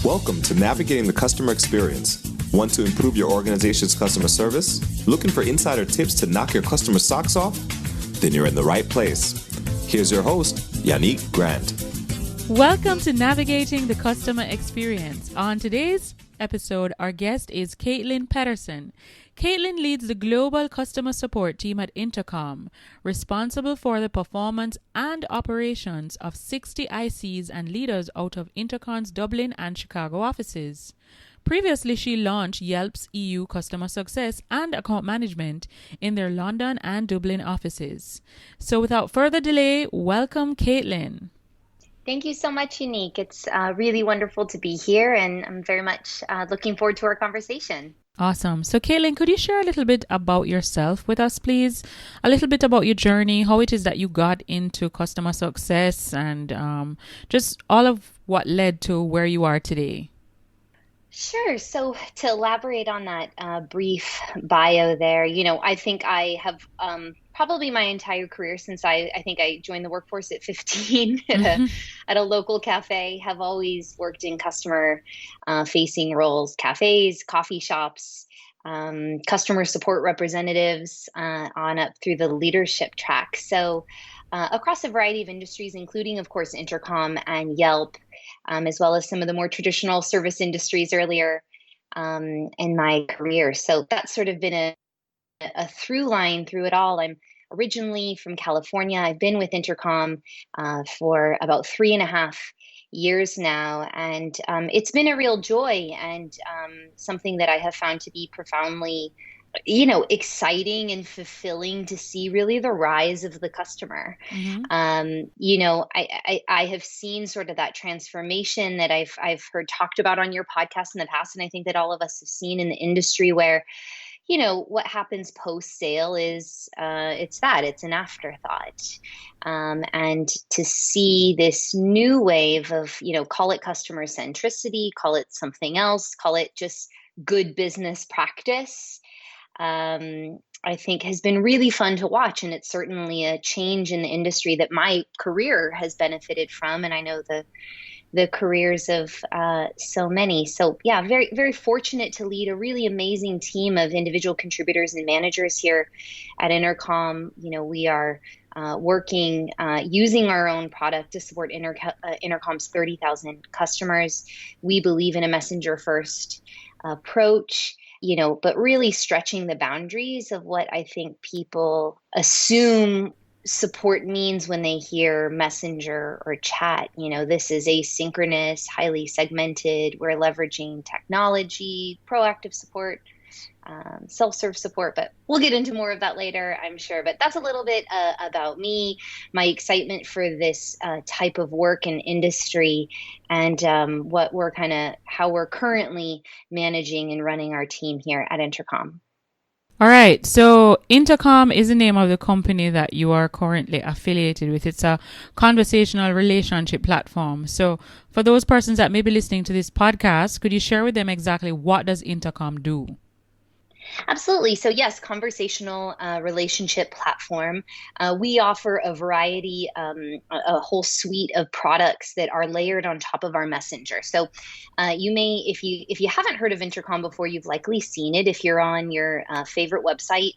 Welcome to Navigating the Customer Experience. Want to improve your organization's customer service? Looking for insider tips to knock your customer socks off? Then you're in the right place. Here's your host, Yannick Grant. Welcome to Navigating the Customer Experience. On today's episode, our guest is Kaitlin Pettersen. Kaitlin leads the global customer support team at Intercom, responsible for the performance and operations of 60 ICs and leaders out of Intercom's Dublin and Chicago offices. Previously, she launched Yelp's EU customer success and account management in their London and Dublin offices. So without further delay, welcome Kaitlin. Thank you so much, Unique. It's really wonderful to be here, and I'm very much looking forward to our conversation. Awesome. So Kaitlin, could you share a little bit about yourself with us, please? A little bit about your journey, how it is that you got into customer success, and just all of what led to where you are today. Sure. So to elaborate on that brief bio there, I think I have probably my entire career since I think I joined the workforce at 15 at a local cafe, have always worked in customer facing roles, cafes, coffee shops, customer support representatives on up through the leadership track. So across a variety of industries, including, of course, Intercom and Yelp, as well as some of the more traditional service industries earlier in my career. So that's sort of been a through line through it all. I'm originally from California. I've been with Intercom for about 3.5 years now, and it's been a real joy and something that I have found to be profoundly exciting and fulfilling to see really the rise of the customer. Mm-hmm. I have seen sort of that transformation that I've heard talked about on your podcast in the past. And I think that all of us have seen in the industry where, what happens post-sale is it's an afterthought. And to see this new wave of, call it customer centricity, call it something else, call it just good business practice, I think has been really fun to watch. And it's certainly a change in the industry that my career has benefited from. And I know the careers of so many. So yeah, very, very fortunate to lead a really amazing team of individual contributors and managers here at Intercom. We are working using our own product to support Intercom's 30,000 customers. We believe in a messenger first approach, but really stretching the boundaries of what I think people assume support means when they hear messenger or chat. This is asynchronous, highly segmented. We're leveraging technology, proactive support, self-serve support, but we'll get into more of that later, I'm sure. But that's a little bit about me, my excitement for this type of work and industry, and how we're currently managing and running our team here at Intercom. All right. So Intercom is the name of the company that you are currently affiliated with. It's a conversational relationship platform. So for those persons that may be listening to this podcast, could you share with them exactly what does Intercom do? Absolutely. So yes, conversational relationship platform. We offer a variety, a whole suite of products that are layered on top of our messenger. So you may, if you haven't heard of Intercom before, you've likely seen it. If you're on your favorite website,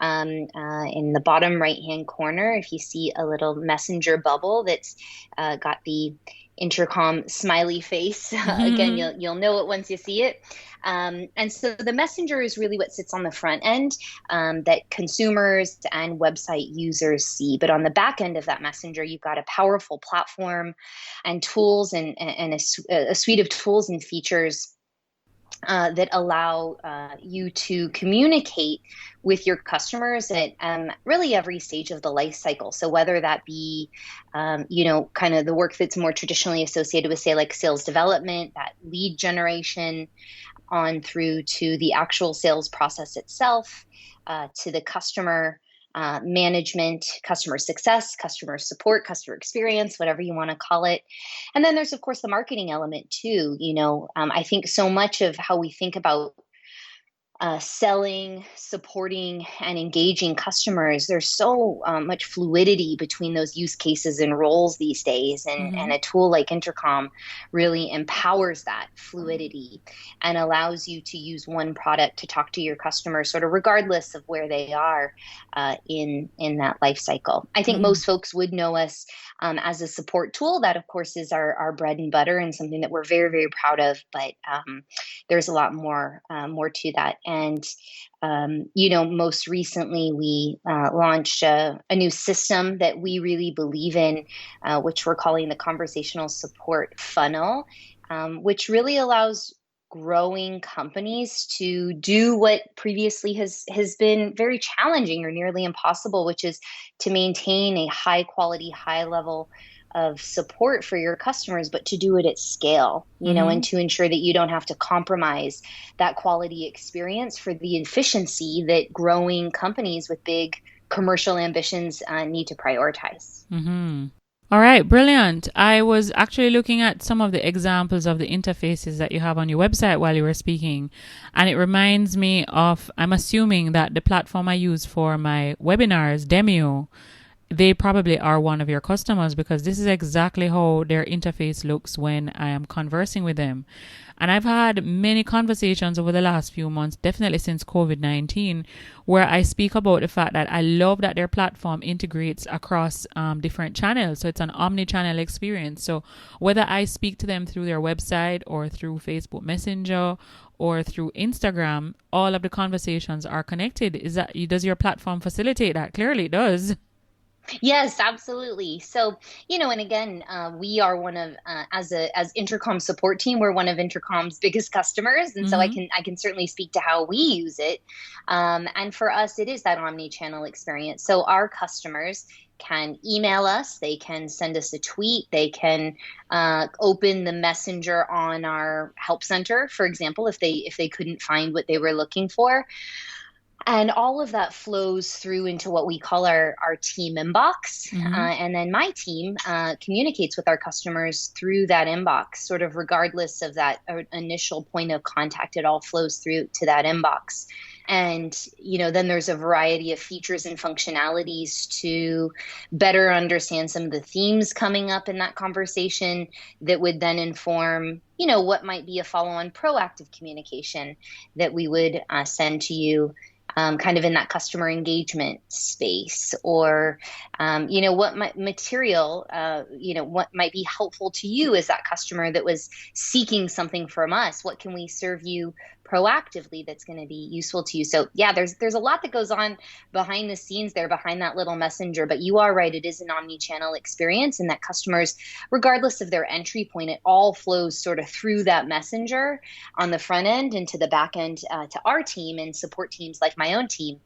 in the bottom right-hand corner, if you see a little messenger bubble that's got the Intercom smiley face, again, you'll know it once you see it. And so the messenger is really what sits on the front end that consumers and website users see. But on the back end of that messenger, you've got a powerful platform and tools and a suite of tools and features that allow you to communicate with your customers at really every stage of the life cycle. So whether that be, kind of the work that's more traditionally associated with, say, like sales development, that lead generation, on through to the actual sales process itself, to the customer management, customer success, customer support, customer experience, whatever you want to call it. And then there's, of course, the marketing element too. I think so much of how we think about selling, supporting, and engaging customers, there's so much fluidity between those use cases and roles these days. And a tool like Intercom really empowers that fluidity and allows you to use one product to talk to your customers, sort of regardless of where they are in that life cycle. I think most folks would know us as a support tool. That, of course, is our bread and butter and something that we're very, very proud of. But there's a lot more to that. And, most recently we launched a new system that we really believe in, which we're calling the Conversational Support Funnel, which really allows growing companies to do what previously has been very challenging or nearly impossible, which is to maintain a high quality, high level of support for your customers, but to do it at scale, and to ensure that you don't have to compromise that quality experience for the efficiency that growing companies with big commercial ambitions need to prioritize. All right, brilliant. I was actually looking at some of the examples of the interfaces that you have on your website while you were speaking, and it reminds me of, I'm assuming that the platform I use for my webinars, Demio, they probably are one of your customers, because this is exactly how their interface looks when I am conversing with them. And I've had many conversations over the last few months, definitely since COVID-19, where I speak about the fact that I love that their platform integrates across different channels. So it's an omnichannel experience. So whether I speak to them through their website or through Facebook Messenger or through Instagram, all of the conversations are connected. Does your platform facilitate that? Clearly it does. Yes, absolutely. So, and again, we are one of, as Intercom support team, we're one of Intercom's biggest customers. And so I can certainly speak to how we use it. And for us, it is that omni-channel experience. So our customers can email us, they can send us a tweet, they can open the messenger on our help center, for example, if they couldn't find what they were looking for. And all of that flows through into what we call our team inbox. And then my team communicates with our customers through that inbox, sort of regardless of that initial point of contact. It all flows through to that inbox. And, then there's a variety of features and functionalities to better understand some of the themes coming up in that conversation that would then inform, what might be a follow-on proactive communication that we would send to you. Kind of in that customer engagement space, or, what material, what might be helpful to you as that customer that was seeking something from us. What can we serve you proactively that's going to be useful to you? So yeah, there's a lot that goes on behind the scenes there, behind that little messenger, but you are right. It is an omni-channel experience, and that customers, regardless of their entry point, it all flows sort of through that messenger on the front end and to the back end to our team and support teams like my own team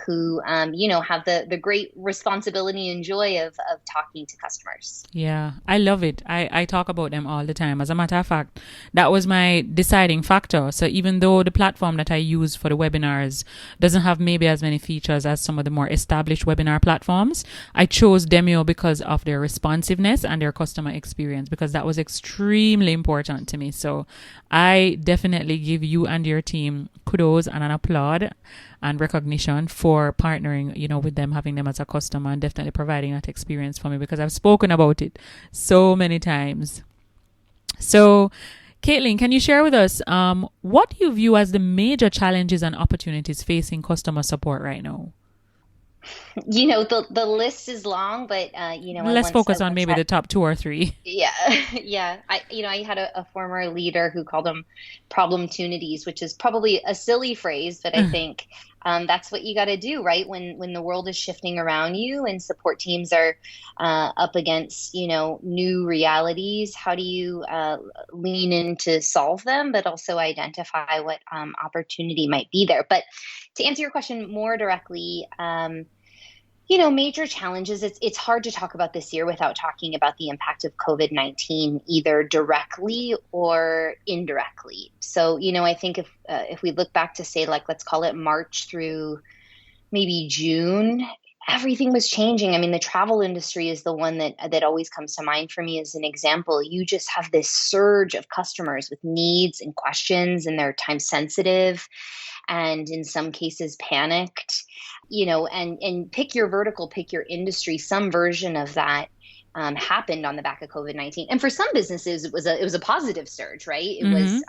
who, have the great responsibility and joy of talking to customers. Yeah, I love it. I talk about them all the time. As a matter of fact, that was my deciding factor. So even though the platform that I use for the webinars doesn't have maybe as many features as some of the more established webinar platforms, I chose Demio because of their responsiveness and their customer experience, because that was extremely important to me. So I definitely give you and your team kudos and an applaud and recognition for partnering, with them, having them as a customer, and definitely providing that experience for me, because I've spoken about it so many times. So, Kaitlin, can you share with us what you view as the major challenges and opportunities facing customer support right now? The list is long, but let's focus on maybe the top 2 or 3. Yeah, yeah. I had a former leader who called them problemtunities, which is probably a silly phrase, but I think that's what you got to do, right? When the world is shifting around you and support teams are up against new realities. How do you lean in to solve them, but also identify what opportunity might be there? But to answer your question more directly, major challenges, it's hard to talk about this year without talking about the impact of COVID-19, either directly or indirectly. So, I think if we look back to say, let's call it March through maybe June, everything was changing. I mean, the travel industry is the one that always comes to mind for me as an example. You just have this surge of customers with needs and questions, and they're time sensitive and in some cases panicked, and pick your vertical, pick your industry, some version of that happened on the back of COVID-19. And for some businesses, it was a positive surge, right? It was,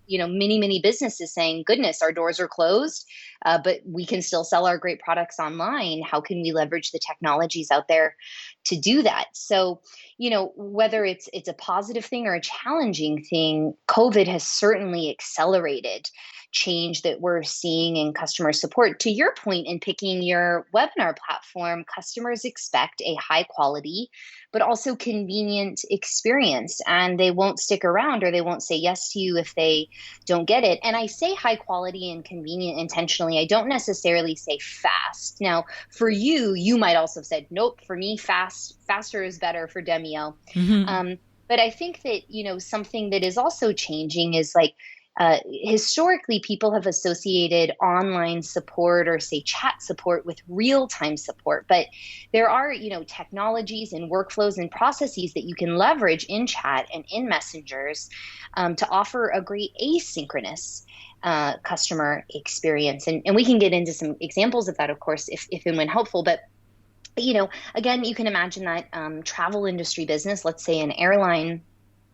many businesses saying, goodness, our doors are closed, but we can still sell our great products online. How can we leverage the technologies out there to do that? So, whether it's a positive thing or a challenging thing, COVID has certainly accelerated change that we're seeing in customer support. To your point in picking your webinar platform, customers expect a high quality, but also convenient experience, and they won't stick around or they won't say yes to you if they don't get it. And I say high quality and convenient intentionally. I don't necessarily say fast. Now, for you, you might also have said, nope, for me, faster is better for Demio. But I think that, something that is also changing is like, historically, people have associated online support or say chat support with real-time support, but there are, technologies and workflows and processes that you can leverage in chat and in messengers to offer a great asynchronous customer experience. And we can get into some examples of that, of course, if and when helpful. But again, you can imagine that travel industry business, let's say an airline,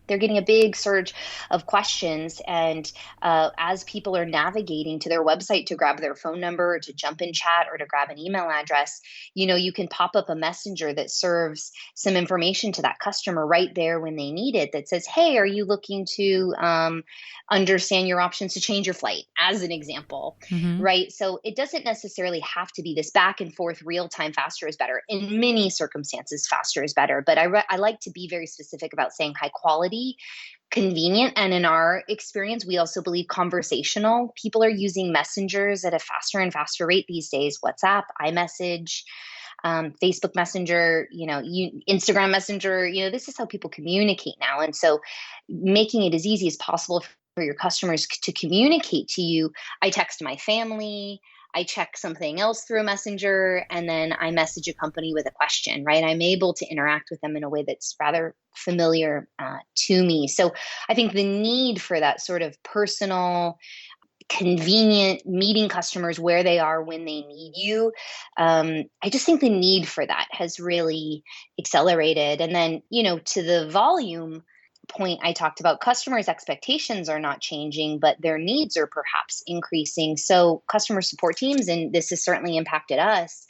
they're getting a big surge of questions. And as people are navigating to their website to grab their phone number, or to jump in chat, or to grab an email address, you can pop up a messenger that serves some information to that customer right there when they need it, that says, hey, are you looking to understand your options to change your flight, as an example, right? So it doesn't necessarily have to be this back and forth, real time, faster is better. In many circumstances, faster is better. But I like to be very specific about saying high quality, convenient, and in our experience, we also believe conversational. People are using messengers at a faster and faster rate these days. WhatsApp, iMessage, Facebook Messenger, Instagram Messenger, this is how people communicate now. And so making it as easy as possible for your customers to communicate to you. I text my family, I check something else through a messenger, and then I message a company with a question, right? I'm able to interact with them in a way that's rather familiar to me. So I think the need for that sort of personal, convenient meeting customers where they are when they need you, I just think the need for that has really accelerated. And then, to the volume point I talked about, customers' expectations are not changing, but their needs are perhaps increasing. So customer support teams, and this has certainly impacted us,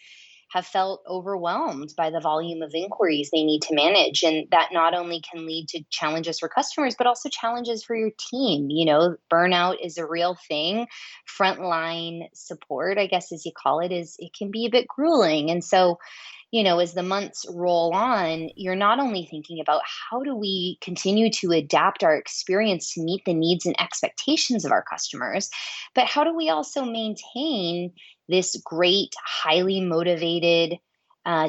have felt overwhelmed by the volume of inquiries they need to manage. And that not only can lead to challenges for customers, but also challenges for your team. Burnout is a real thing. Frontline support, I guess, as you call it, it can be a bit grueling. And so, as the months roll on, you're not only thinking about how do we continue to adapt our experience to meet the needs and expectations of our customers, but how do we also maintain this great, highly motivated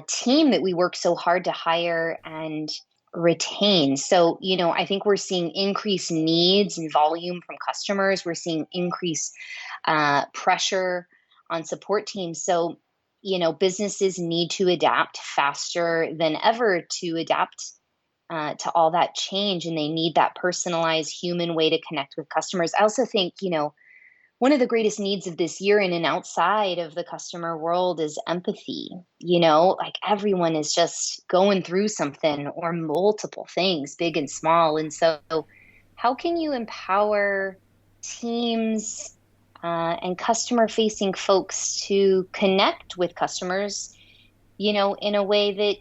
team that we work so hard to hire and retain. So, I think we're seeing increased needs and volume from customers. We're seeing increased pressure on support teams. So, businesses need to adapt faster than ever to adapt to all that change. And they need that personalized human way to connect with customers. I also think, one of the greatest needs of this year in and outside of the customer world is empathy. Like everyone is just going through something or multiple things, big and small. And so how can you empower teams and customer-facing folks to connect with customers, in a way that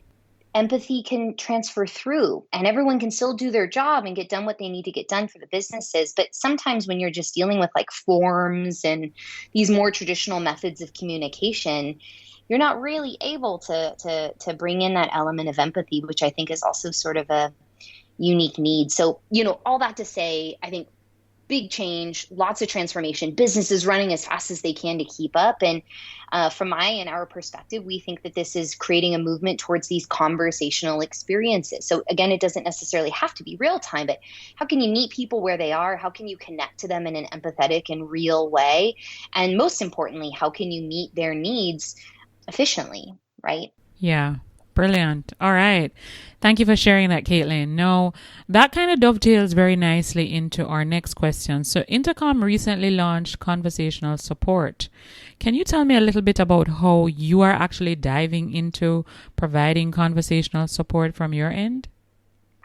empathy can transfer through, and everyone can still do their job and get done what they need to get done for the businesses. But sometimes when you're just dealing with like forms and these more traditional methods of communication, you're not really able to bring in that element of empathy, which I think is also sort of a unique need. So, all that to say, I think big change, lots of transformation, businesses running as fast as they can to keep up. And from my and our perspective, we think that this is creating a movement towards these conversational experiences. So again, it doesn't necessarily have to be real time, but how can you meet people where they are? How can you connect to them in an empathetic and real way? And most importantly, how can you meet their needs efficiently? right? Yeah. Brilliant. All right. Thank you for sharing that, Kaitlin. No, that kind of dovetails very nicely into our next question. So, Intercom recently launched conversational support. Can you tell me a little bit about how you are actually diving into providing conversational support from your end?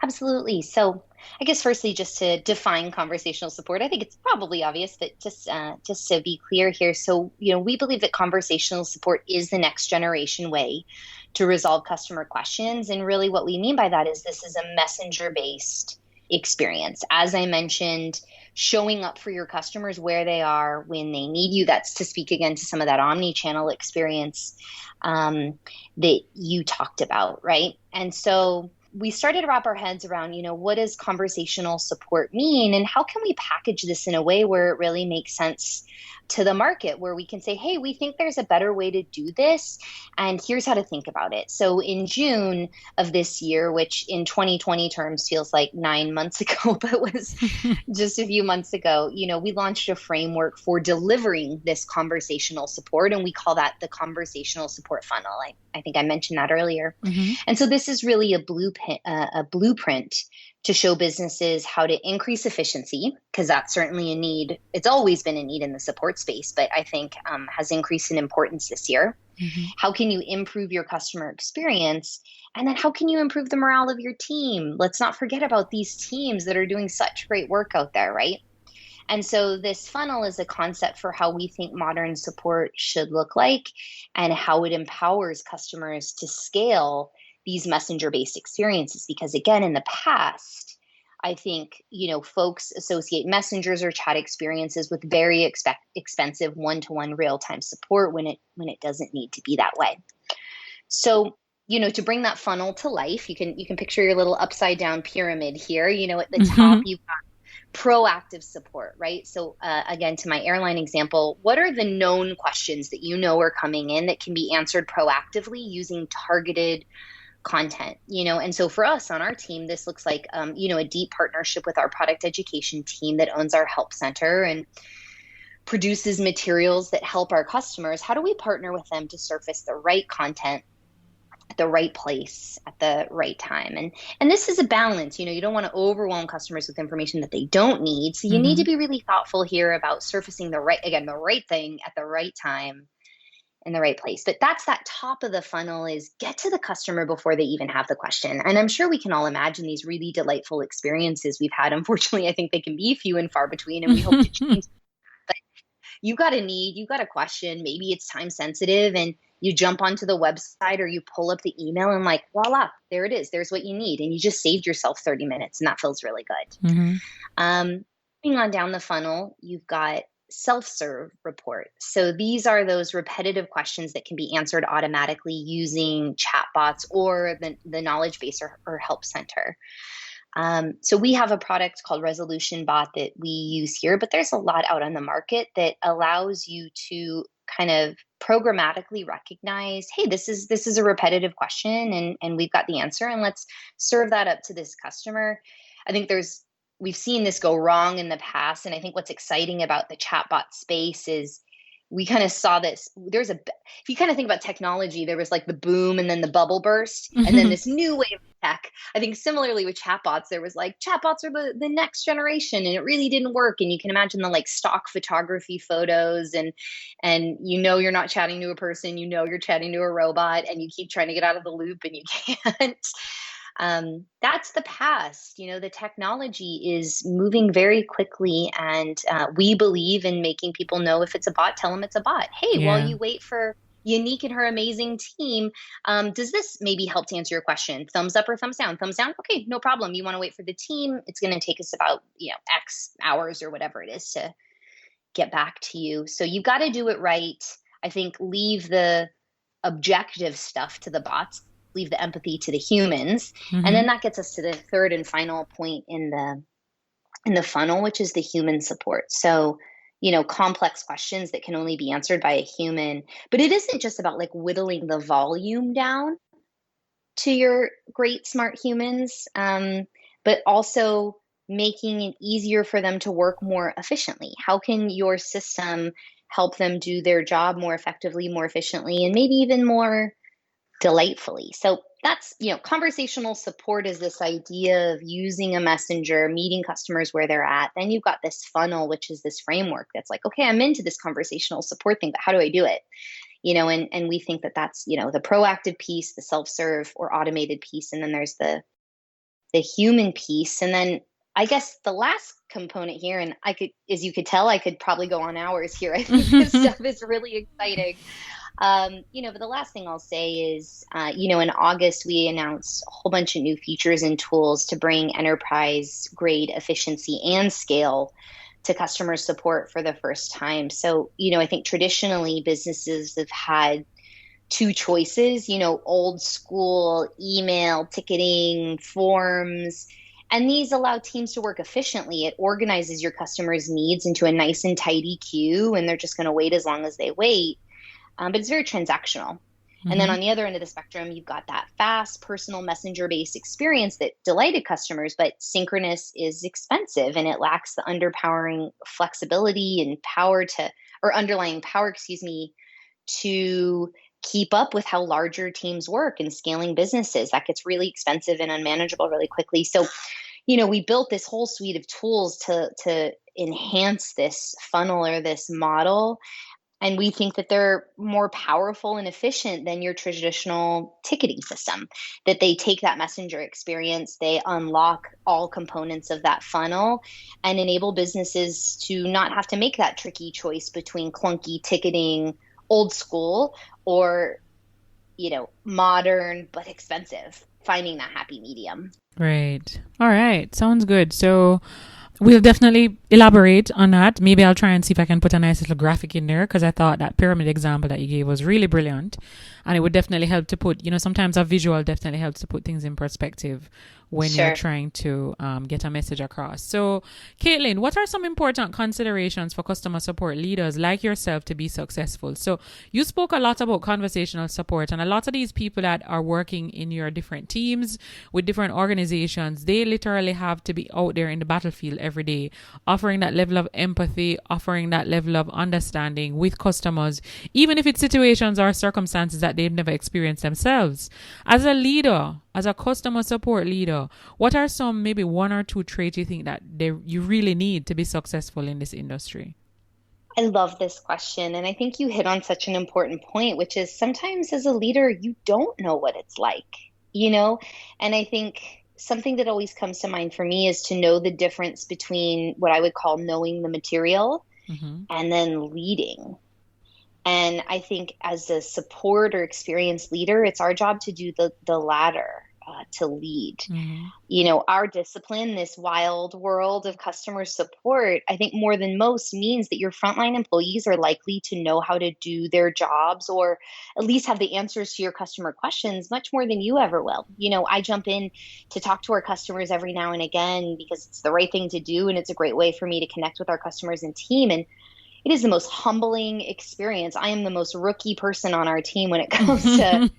Absolutely. So, I guess firstly, just to define conversational support, I think it's probably obvious, but just to be clear here. So, we believe that conversational support is the next generation way to resolve customer questions. And really, what we mean by that is this is a messenger based experience. As I mentioned, showing up for your customers where they are when they need you. That's to speak again to some of that omni-channel experience that you talked about, right? And so we started to wrap our heads around, what does conversational support mean, and how can we package this in a way where it really makes sense to the market, where we can say, hey, we think there's a better way to do this, and here's how to think about it. So in June of this year, which in 2020 terms feels like 9 months ago, but was just a few months ago, we launched a framework for delivering this conversational support, and we call that the conversational support funnel. I think I mentioned that earlier. And so this is really a blueprint to show businesses how to increase efficiency, because that's certainly a need. It's always been a need in the support space, but I think has increased in importance this year. How can you improve your customer experience? And then how can you improve the morale of your team? Let's not forget about these teams that are doing such great work out there, right? And so this funnel is a concept for how we think modern support should look like and how it empowers customers to scale these messenger-based experiences. Because again, in the past, I think, folks associate messengers or chat experiences with very expensive one-to-one real-time support when it doesn't need to be that way. So, to bring that funnel to life, you can picture your little upside down pyramid here. At the top, you've got proactive support, right? So again, to my airline example, what are the known questions that are coming in that can be answered proactively using targeted content? And so for us on our team, this looks like, a deep partnership with our product education team that owns our help center and produces materials that help our customers. How do we partner with them to surface the right content at the right place at the right time? And this is a balance. You don't want to overwhelm customers with information that they don't need. So you need to be really thoughtful here about surfacing the right thing at the right time in the right place. But that's that top of the funnel, is get to the customer before they even have the question. And I'm sure we can all imagine these really delightful experiences we've had. Unfortunately, I think they can be few and far between, and we hope to change. But you got a question, maybe it's time sensitive, and you jump onto the website or you pull up the email and voila, there it is. There's what you need. And you just saved yourself 30 minutes, and that feels really good. Moving on down the funnel, you've got self-serve report. So these are those repetitive questions that can be answered automatically using chatbots or the knowledge base or help center. So we have a product called Resolution Bot that we use here, but there's a lot out on the market that allows you to kind of programmatically recognize, hey, this is a repetitive question, and we've got the answer, and let's serve that up to this customer. I think we've seen this go wrong in the past, and I think what's exciting about the chatbot space is we kind of saw this. If you kind of think about technology, there was like the boom and then the bubble burst, and then this new wave of tech. I think similarly with chatbots, there was chatbots are the next generation, and it really didn't work. And you can imagine the stock photography photos, and you're not chatting to a person, you're chatting to a robot, and you keep trying to get out of the loop and you can't. That's the past. The technology is moving very quickly, and we believe in making people know if it's a bot, tell them it's a bot. Hey, while you wait for Unique and her amazing team, does this maybe help to answer your question? Thumbs up or thumbs down? Thumbs down? Okay, no problem. You want to wait for the team? It's going to take us about X hours or whatever it is to get back to you. So you've got to do it right. I think leave the objective stuff to the bots, leave the empathy to the humans. And then that gets us to the third and final point in the funnel, which is the human support. So, complex questions that can only be answered by a human. But it isn't just about whittling the volume down to your great smart humans, but also making it easier for them to work more efficiently. How can your system help them do their job more effectively, more efficiently, and maybe even more delightfully. So that's, conversational support is this idea of using a messenger, meeting customers where they're at. Then you've got this funnel, which is this framework that's like, okay, I'm into this conversational support thing, but how do I do it? And we think that that's, the proactive piece, the self-serve or automated piece. And then there's the human piece. And then I guess the last component here, and as you could tell, I could probably go on hours here. I think this stuff is really exciting. But the last thing I'll say is, in August, we announced a whole bunch of new features and tools to bring enterprise grade efficiency and scale to customer support for the first time. So, I think traditionally businesses have had two choices, old school email, ticketing, forms, and these allow teams to work efficiently. It organizes your customers' needs into a nice and tidy queue, and they're just going to wait as long as they wait. But it's very transactional. Mm-hmm. And then on the other end of the spectrum, you've got that fast, personal messenger-based experience that delighted customers, but synchronous is expensive and it lacks the underpowering flexibility and underlying power, to keep up with how larger teams work and scaling businesses. That gets really expensive and unmanageable really quickly. So, we built this whole suite of tools to enhance this funnel or this model. And we think that they're more powerful and efficient than your traditional ticketing system, that they take that messenger experience, they unlock all components of that funnel and enable businesses to not have to make that tricky choice between clunky ticketing, old school, or, modern but expensive, finding that happy medium. Great. All right. Sounds good. So we'll definitely elaborate on that. Maybe I'll try and see if I can put a nice little graphic in there, because I thought that pyramid example that you gave was really brilliant. And it would definitely help to put, sometimes a visual definitely helps to put things in perspective when you're trying to get a message across. So, Kaitlin, what are some important considerations for customer support leaders like yourself to be successful? So you spoke a lot about conversational support, and a lot of these people that are working in your different teams with different organizations, they literally have to be out there in the battlefield every day, offering that level of empathy, offering that level of understanding with customers, even if it's situations or circumstances that they've never experienced themselves. As a leader, as a customer support leader, what are some, maybe one or two traits you think that you really need to be successful in this industry? I love this question. And I think you hit on such an important point, which is sometimes as a leader, you don't know what it's like, and I think something that always comes to mind for me is to know the difference between what I would call knowing the material and then leading. And I think as a support or experienced leader, it's our job to do the latter, to lead. Our discipline, this wild world of customer support, I think more than most means that your frontline employees are likely to know how to do their jobs, or at least have the answers to your customer questions much more than you ever will. I jump in to talk to our customers every now and again because it's the right thing to do. And it's a great way for me to connect with our customers and team. And it is the most humbling experience. I am the most rookie person on our team when it comes to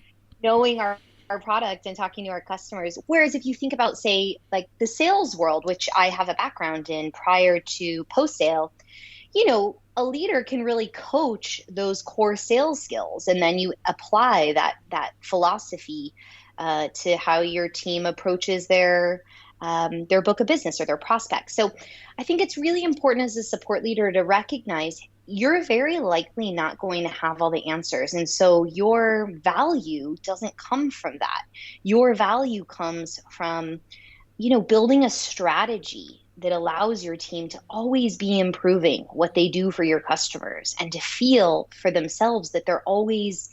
knowing our product and talking to our customers. Whereas if you think about, say, like the sales world, which I have a background in prior to post-sale, a leader can really coach those core sales skills. And then you apply that philosophy to how your team approaches their book of business or their prospects. So I think it's really important as a support leader to recognize you're very likely not going to have all the answers. And so your value doesn't come from that. Your value comes from, building a strategy that allows your team to always be improving what they do for your customers and to feel for themselves that they're always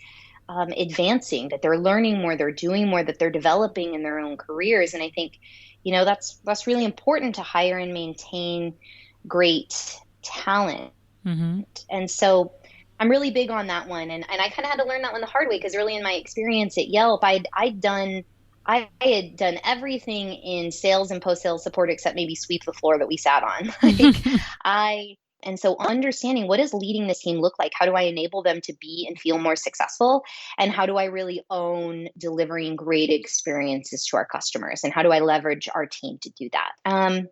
advancing, that they're learning more, they're doing more, that they're developing in their own careers. And I think, that's really important to hire and maintain great talent. And so I'm really big on that one. And I kind of had to learn that one the hard way, because early in my experience at Yelp, I had done everything in sales and post-sales support except maybe sweep the floor that we sat on. And so understanding what does leading this team look like? How do I enable them to be and feel more successful? And how do I really own delivering great experiences to our customers? And how do I leverage our team to do that?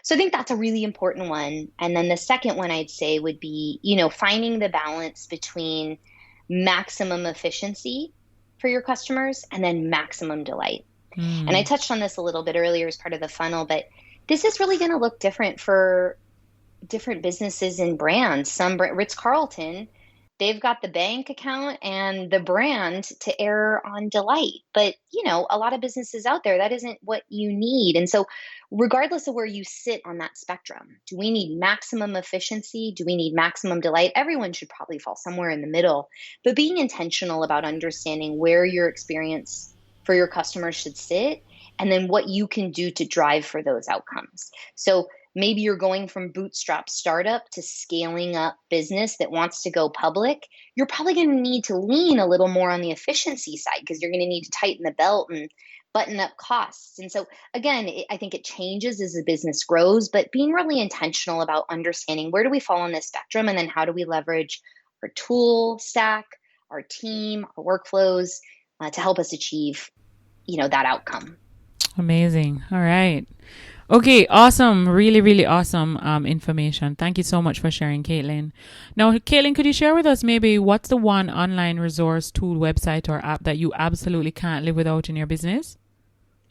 So I think that's a really important one. And then the second one I'd say would be, finding the balance between maximum efficiency for your customers, and then maximum delight. Mm. And I touched on this a little bit earlier as part of the funnel, but this is really going to look different for different businesses and brands. Some Ritz-Carlton, they've got the bank account and the brand to err on delight. But, a lot of businesses out there, that isn't what you need. And so regardless of where you sit on that spectrum, do we need maximum efficiency? Do we need maximum delight? Everyone should probably fall somewhere in the middle. But being intentional about understanding where your experience for your customers should sit, and then what you can do to drive for those outcomes. So maybe you're going from bootstrap startup to scaling up business that wants to go public. You're probably going to need to lean a little more on the efficiency side, because you're going to need to tighten the belt and button up costs. And so again, I think it changes as the business grows, but being really intentional about understanding where do we fall on this spectrum, and then how do we leverage our tool stack, our team, our workflows to help us achieve, that outcome. Amazing. All right. Okay, awesome. Really, really awesome information. Thank you so much for sharing, Kaitlin. Now, Kaitlin, could you share with us maybe what's the one online resource, tool, website, or app that you absolutely can't live without in your business?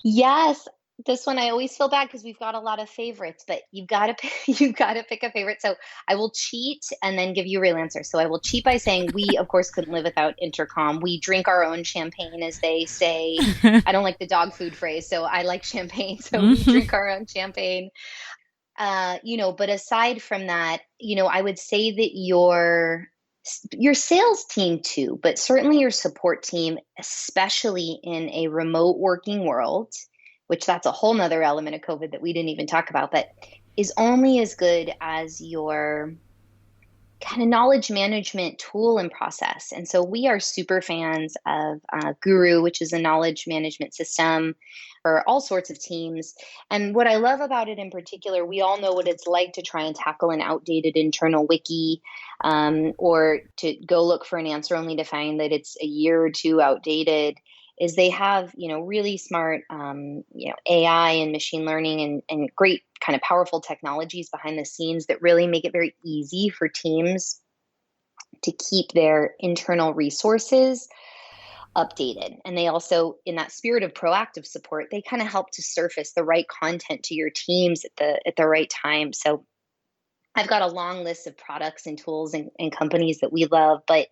Yes, this one I always feel bad because we've got a lot of favorites, but you've got to pick a favorite. So I will cheat and then give you a real answer. So I will cheat by saying we, of course, couldn't live without Intercom. We drink our own champagne, as they say. I don't like the dog food phrase, so I like champagne. So we drink our own champagne. But aside from that, I would say that your sales team too, but certainly your support team, especially in a remote working world, which that's a whole nother element of COVID that we didn't even talk about, but is only as good as your kind of knowledge management tool and process. And so we are super fans of Guru, which is a knowledge management system for all sorts of teams. And what I love about it in particular, we all know what it's like to try and tackle an outdated internal wiki, or to go look for an answer only to find that it's a year or two outdated. Is they have, really smart, AI and machine learning and great kind of powerful technologies behind the scenes that really make it very easy for teams to keep their internal resources updated. And they also, in that spirit of proactive support, they kind of help to surface the right content to your teams at the right time. So I've got a long list of products and tools and companies that we love, but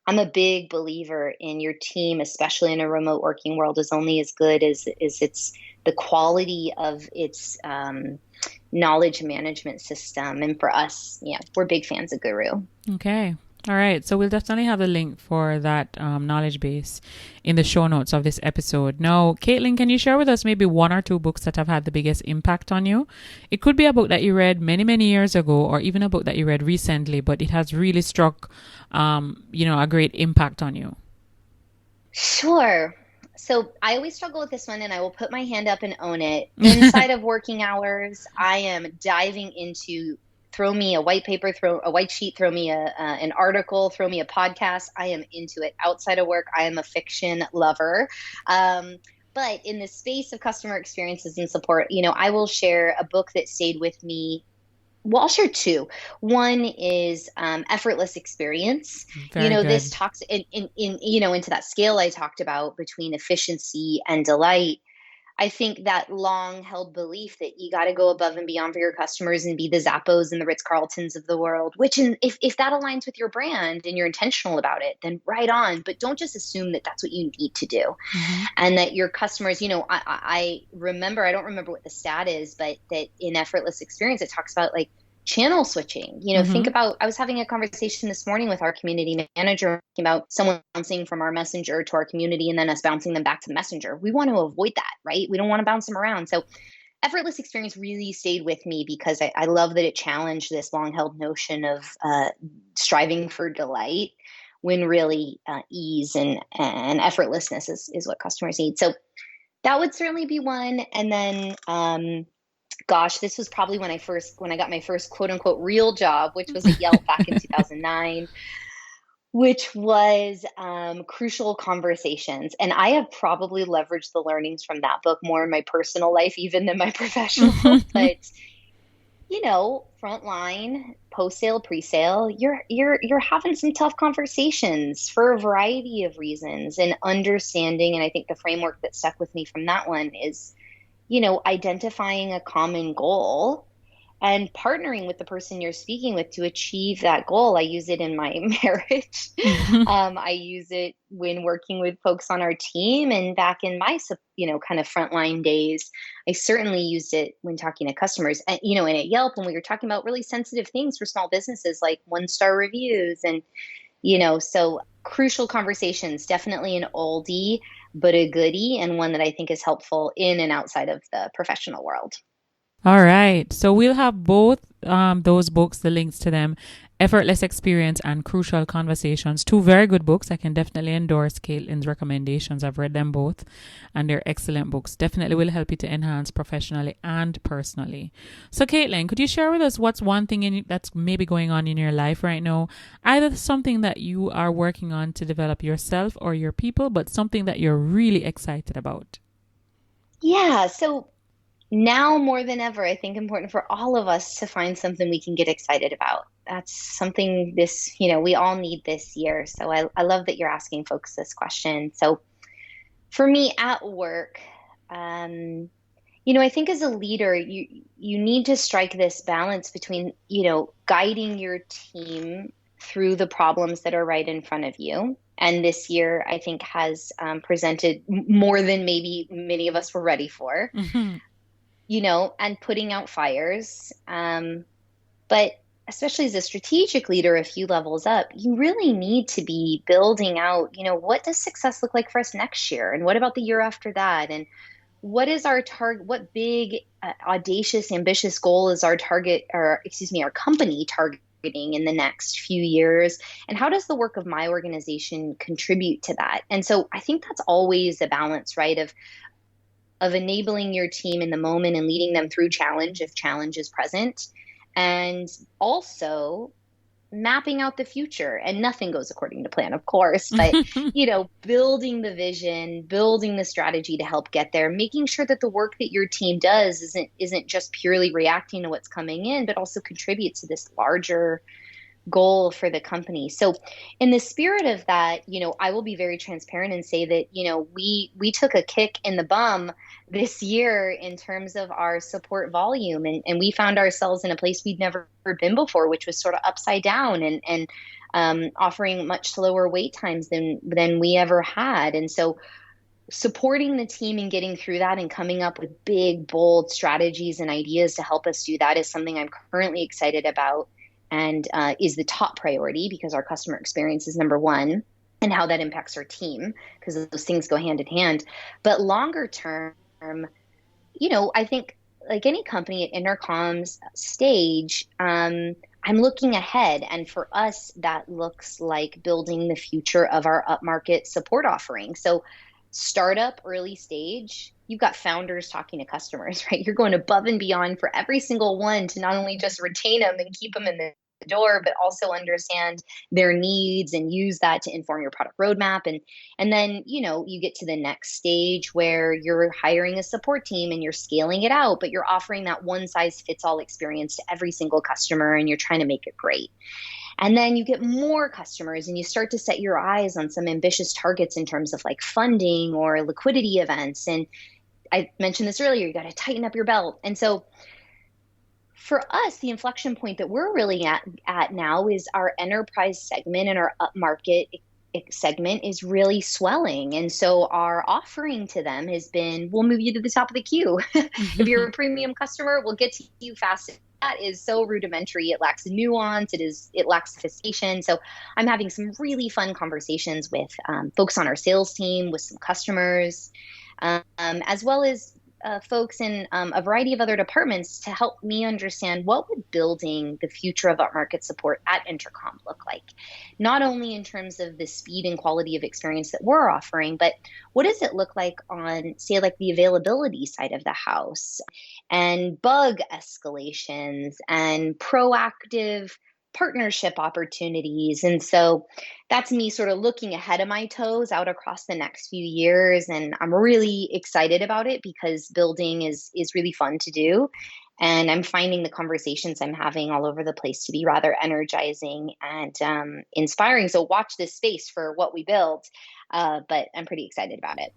I'm a big believer in your team, especially in a remote working world, is only as good as it's the quality of its knowledge management system. And for us, we're big fans of Guru. Okay. All right. So we'll definitely have a link for that knowledge base in the show notes of this episode. Now, Kaitlin, can you share with us maybe one or two books that have had the biggest impact on you? It could be a book that you read many, many years ago, or even a book that you read recently, but it has really struck, a great impact on you. Sure. So I always struggle with this one, and I will put my hand up and own it. Inside of working hours, I am diving into throw me a white paper, throw a white sheet, throw me an article, throw me a podcast. I am into it. Outside of work, I am a fiction lover. But in the space of customer experiences and support, I will share a book that stayed with me. Well, I'll share two. One is Effortless Experience. Very good. This talks into that scale I talked about between efficiency and delight. I think that long held belief that you got to go above and beyond for your customers and be the Zappos and the Ritz-Carltons of the world, which if that aligns with your brand and you're intentional about it, then right on. But don't just assume that that's what you need to do. Mm-hmm. And that your customers, I remember, I don't remember what the stat is, but that in Effortless Experience, it talks about like channel switching. Mm-hmm. Think about, I was having a conversation this morning with our community manager about someone bouncing from our messenger to our community and then us bouncing them back to the messenger. We want to avoid that, right? We don't want to bounce them around. So Effortless Experience really stayed with me because I love that it challenged this long held notion of striving for delight when really ease and effortlessness is what customers need. So that would certainly be one. And then, gosh, this was probably when I got my first quote unquote real job, which was at Yelp back in 2009, which was Crucial Conversations. And I have probably leveraged the learnings from that book more in my personal life, even than my professional. But Frontline, post-sale, pre-sale, you're having some tough conversations for a variety of reasons, and understanding, and I think the framework that stuck with me from that one is, identifying a common goal and partnering with the person you're speaking with to achieve that goal. I use it in my marriage. I use it when working with folks on our team, and back in my, kind of frontline days, I certainly used it when talking to customers. And, and at Yelp, when we were talking about really sensitive things for small businesses like 1-star reviews, and so crucial conversations, definitely an oldie, but a goodie, and one that I think is helpful in and outside of the professional world. All right. So we'll have both those books, the links to them, Effortless Experience and Crucial Conversations. Two very good books. I can definitely endorse Kaitlin's recommendations. I've read them both and they're excellent books. Definitely will help you to enhance professionally and personally. So Kaitlin, could you share with us what's one thing that's maybe going on in your life right now? Either something that you are working on to develop yourself or your people, but something that you're really excited about. Yeah. So now more than ever, I think important for all of us to find something we can get excited about. That's something we all need this year. So I love that you're asking folks this question. So for me at work, I think as a leader, you need to strike this balance between, guiding your team through the problems that are right in front of you. And this year, I think, has presented more than maybe many of us were ready for. Mm-hmm. And putting out fires. But especially as a strategic leader, a few levels up, you really need to be building out, what does success look like for us next year? And what about the year after that? And what is our target? What big, audacious, ambitious goal is our company targeting in the next few years? And how does the work of my organization contribute to that? And so I think that's always a balance, right? Of enabling your team in the moment and leading them through challenge if challenge is present, and also mapping out the future. And nothing goes according to plan, of course, but building the vision, building the strategy to help get there, making sure that the work that your team does isn't just purely reacting to what's coming in, but also contributes to this larger goal for the company. So in the spirit of that, I will be very transparent and say that, we took a kick in the bum this year in terms of our support volume. And we found ourselves in a place we'd never been before, which was sort of upside down and offering much slower wait times than we ever had. And so supporting the team and getting through that and coming up with big, bold strategies and ideas to help us do that is something I'm currently excited about, and is the top priority, because our customer experience is number one, and how that impacts our team, because those things go hand in hand. But longer term, I think like any company at Intercom's stage, I'm looking ahead. And for us, that looks like building the future of our upmarket support offering. So startup, early stage, you've got founders talking to customers, right? You're going above and beyond for every single one to not only just retain them and keep them in the door, but also understand their needs and use that to inform your product roadmap. And then, you get to the next stage where you're hiring a support team and you're scaling it out, but you're offering that one size fits all experience to every single customer, and you're trying to make it great. And then you get more customers and you start to set your eyes on some ambitious targets in terms of like funding or liquidity events. And I mentioned this earlier, you got to tighten up your belt. And so for us, the inflection point that we're really at now is our enterprise segment, and our upmarket segment is really swelling. And so our offering to them has been, we'll move you to the top of the queue. If you're a premium customer, we'll get to you fast. That is so rudimentary. It lacks nuance. It lacks sophistication. So I'm having some really fun conversations with folks on our sales team, with some customers, as well as folks in a variety of other departments, to help me understand what would building the future of upmarket support at Intercom look like. Not only in terms of the speed and quality of experience that we're offering, but what does it look like on, say, like the availability side of the house, and bug escalations, and proactive partnership opportunities. And so that's me sort of looking ahead of my toes out across the next few years. And I'm really excited about it because building is really fun to do. And I'm finding the conversations I'm having all over the place to be rather energizing and inspiring. So watch this space for what we build. But I'm pretty excited about it.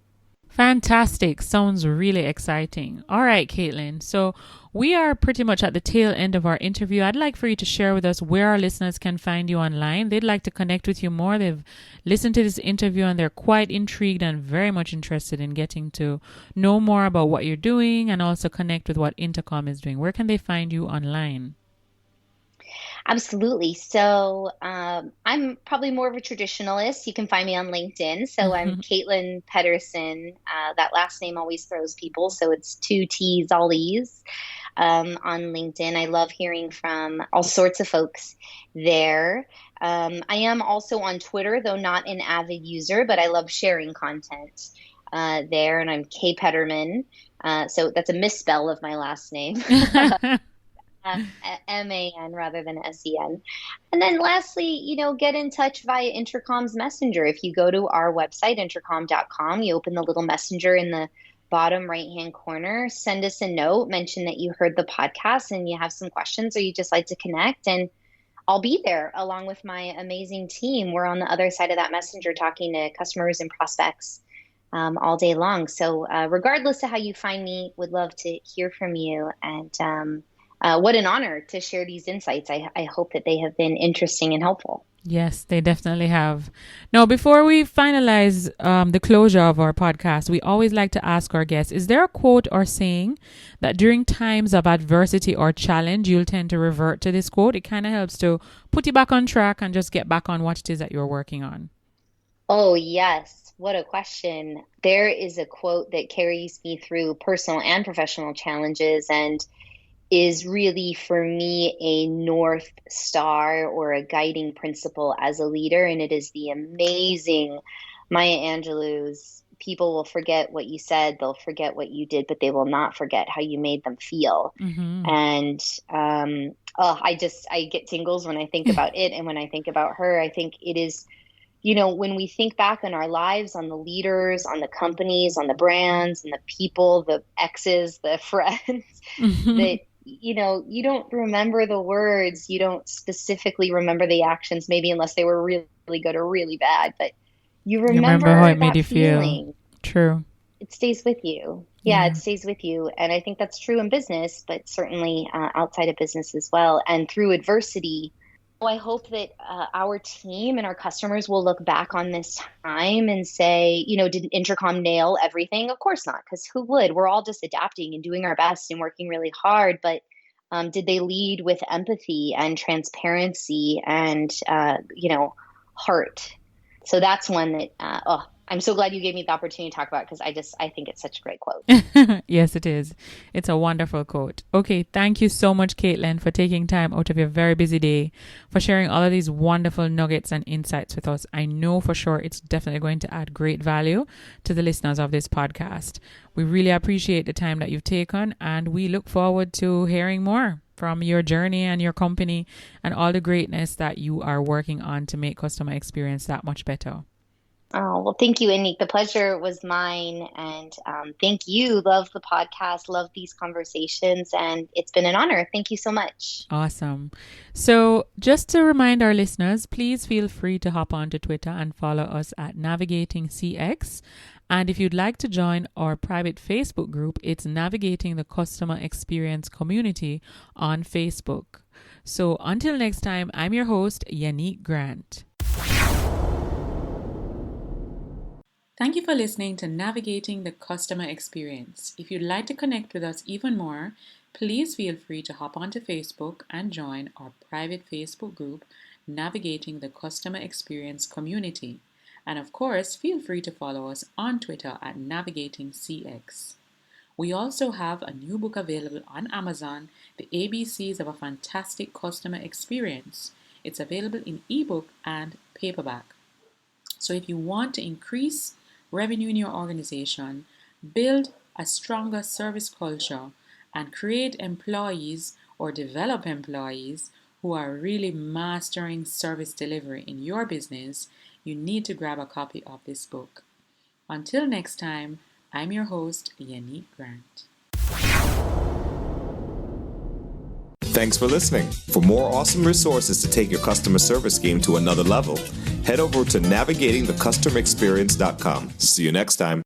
Fantastic. Sounds really exciting. All right, Kaitlin. So we are pretty much at the tail end of our interview. I'd like for you to share with us where our listeners can find you online. They'd like to connect with you more. They've listened to this interview and they're quite intrigued and very much interested in getting to know more about what you're doing and also connect with what Intercom is doing. Where can they find you online? Absolutely. So I'm probably more of a traditionalist. You can find me on LinkedIn. So I'm Kaitlin Pettersen. That last name always throws people. So it's 2 T's, all E's on LinkedIn. I love hearing from all sorts of folks there. I am also on Twitter, though not an avid user, but I love sharing content there. And I'm K Petterman. So that's a misspell of my last name. MAN rather than SEN. And then lastly, get in touch via Intercom's Messenger. If you go to our website, intercom.com, you open the little messenger in the bottom right-hand corner, send us a note, mention that you heard the podcast and you have some questions or you just like to connect, and I'll be there along with my amazing team. We're on the other side of that messenger talking to customers and prospects all day long. So regardless of how you find me, would love to hear from you. And what an honor to share these insights. I hope that they have been interesting and helpful. Yes, they definitely have. Now, before we finalize the closure of our podcast, we always like to ask our guests, is there a quote or saying that during times of adversity or challenge, you'll tend to revert to this quote? It kind of helps to put you back on track and just get back on what it is that you're working on. Oh, yes. What a question. There is a quote that carries me through personal and professional challenges and is really for me a North Star or a guiding principle as a leader. And it is the amazing Maya Angelou's, people will forget what you said, they'll forget what you did, but they will not forget how you made them feel. Mm-hmm. And I get tingles when I think about it. And when I think about her, I think it is, when we think back on our lives, on the leaders, on the companies, on the brands, and the people, the exes, the friends, that you don't remember the words, you don't specifically remember the actions, maybe unless they were really, really good or really bad, but you remember how it made you feeling. feel. True. It stays with you. Yeah, it stays with you. And I think that's true in business, but certainly outside of business as well. And through adversity, I hope that our team and our customers will look back on this time and say, did Intercom nail everything? Of course not, because who would? We're all just adapting and doing our best and working really hard. But did they lead with empathy and transparency and, heart? So that's one that, I'm so glad you gave me the opportunity to talk about, because I think it's such a great quote. Yes, it is. It's a wonderful quote. Okay, thank you so much, Kaitlin, for taking time out of your very busy day, for sharing all of these wonderful nuggets and insights with us. I know for sure it's definitely going to add great value to the listeners of this podcast. We really appreciate the time that you've taken, and we look forward to hearing more from your journey and your company and all the greatness that you are working on to make customer experience that much better. Oh, well, thank you, Anik. The pleasure was mine. And thank you. Love the podcast. Love these conversations. And it's been an honor. Thank you so much. Awesome. So just to remind our listeners, please feel free to hop onto Twitter and follow us at Navigating CX. And if you'd like to join our private Facebook group, it's Navigating the Customer Experience Community on Facebook. So until next time, I'm your host, Yannick Grant. Thank you for listening to Navigating the Customer Experience. If you'd like to connect with us even more, please feel free to hop onto Facebook and join our private Facebook group, Navigating the Customer Experience Community. And of course, feel free to follow us on Twitter at Navigating CX. We also have a new book available on Amazon, The ABCs of a Fantastic Customer Experience. It's available in ebook and paperback. So if you want to increase revenue in your organization, build a stronger service culture, and create employees or develop employees who are really mastering service delivery in your business, you need to grab a copy of this book. Until next time, I'm your host, Yannick Grant. Thanks for listening. For more awesome resources to take your customer service game to another level, head over to navigatingthecustomerexperience.com. See you next time.